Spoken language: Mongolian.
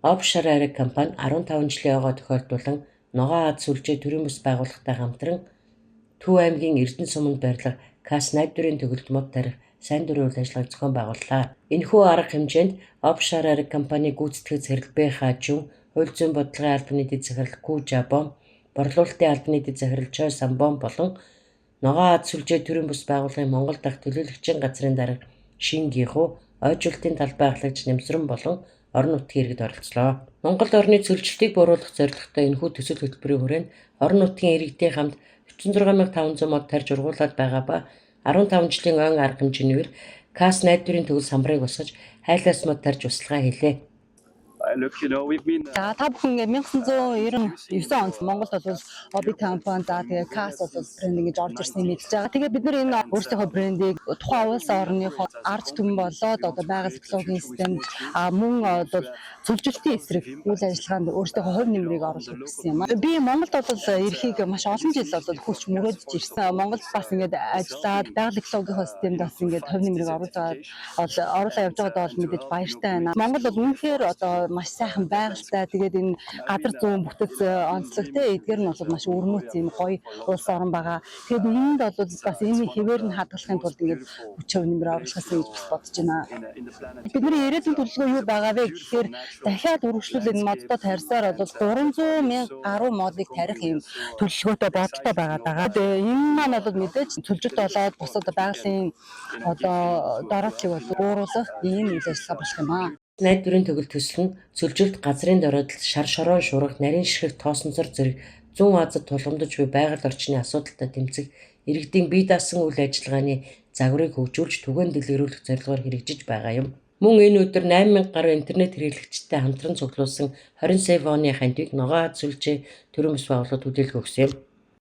Offshore Arc компани 15 жилийн ойгоо тохиолдуулан ногоон аз сүлжээ төрийн бас байгууллагатай хамтран Төв аймгийн Эрдэнэ суманд байрлах КАС найдварын төгөлд мод тарих сайн дурын үйл ажиллагааг зохион байгууллаа. Энэхүү арга хэмжээнд Offshore Arc компани гүйцэтгэх захирал БХ-Жун, хууль зүйн бодлогын албаны дэд захирал Ку-Жабон, борлуулалтын албаны дэд захирал Чой Самбон болон ногоон аз сүлжээ төрийн бас байгууллагын Монгол дахь төлөөлөгчийн газрын дарга Шингийнхүү, ойжуулалтын талбай ахлагч Нэмсрэн болон орон нутгийн иргэд оролцлоо. Монгол орны цөлжилтийг бууруулах зорилготой энэхүү төсөл хөтөлбөрийн хүрээнд орон нутгийн иргэдийн хамт 46500 мод тарж ургуулад байгаа ба 15 жилийн ойн арга хэмжээгээр КАС найдварын төгөл самбарыг босгож хайлаас мод тарж услага хийлээ. За та бүхэн 1999 онд Монголд бол Obi компани тэгээ КАС бол брэнд ингэж орж ирснийг мэдж байгаа. Тэгээ бид нар энэ өөрсдийнхөө брендийг тухайн улс орныхоо ард түмэн болоод одоо байгаль экологийн системд мөн одоо цөлжилтийн эсрэг үйл ажиллагаанд өөрсдийнхөө хувь нэмрийг оруулах гэсэн юм. Би Монголд бол эрхийг маш олон жил бол хүсч мөрөөдж ирсэн. Монголд бас ингэж ажиллаад байгаль экологийн системд бас ингэж хувь нэмрийг оруулаад явж байгаад бол мэдээж баяртай байна. Монгол бол үнэхээр одоо маш сайхан байгальтай. Тэгээд энэ газар зүүн бүтэц онцлогтэй эдгээр нь бол маш өрнөц юм гоё улс орн байгаа. Тэгээд энд бол бас энэ хэвээр нь хадгалахын тулд ингээд хүч хөв нэмэр оруулахсан гэж бас бодож байна. Бидний ирээдүйн төлөвлөгөө юу байгаа вэ гэхээр дахиад үргэлжлүүлэн модтой тарьсаар бол 300 мянга гаруй модыг тарих юм төлөвлөгөөтэй бодолтой байгаа. Энэ маань бол мэдээж цөлжилт болоод бусад байгалийн одоо дороотлыг бол бууруулах ийм үйл ажиллагаа болох юм аа. Найдварын төгөл төсөл нь цөлжилт, газрын дороотлол, шар шороон шуурга, нарийн ширхэг тоосонцор зэрэг зүүн Азад тулгамдж буй байгаль орчны асуудалтай тэмцэх иргэдийн бие даасан үйл ажиллагааны загварыг хөгжүүлж түгээн дэлгэрүүлэх зорилгоор хэрэгжиж байгаа юм. Мөн энэ өдөр 8000 гаруй интернет хэрэглэгчтэй хамтран цуглуулсан 20 сая воны хандивыг ногоон аз сүлжээ төрийн бас байгууллагад хүлээлт өгсөн юм.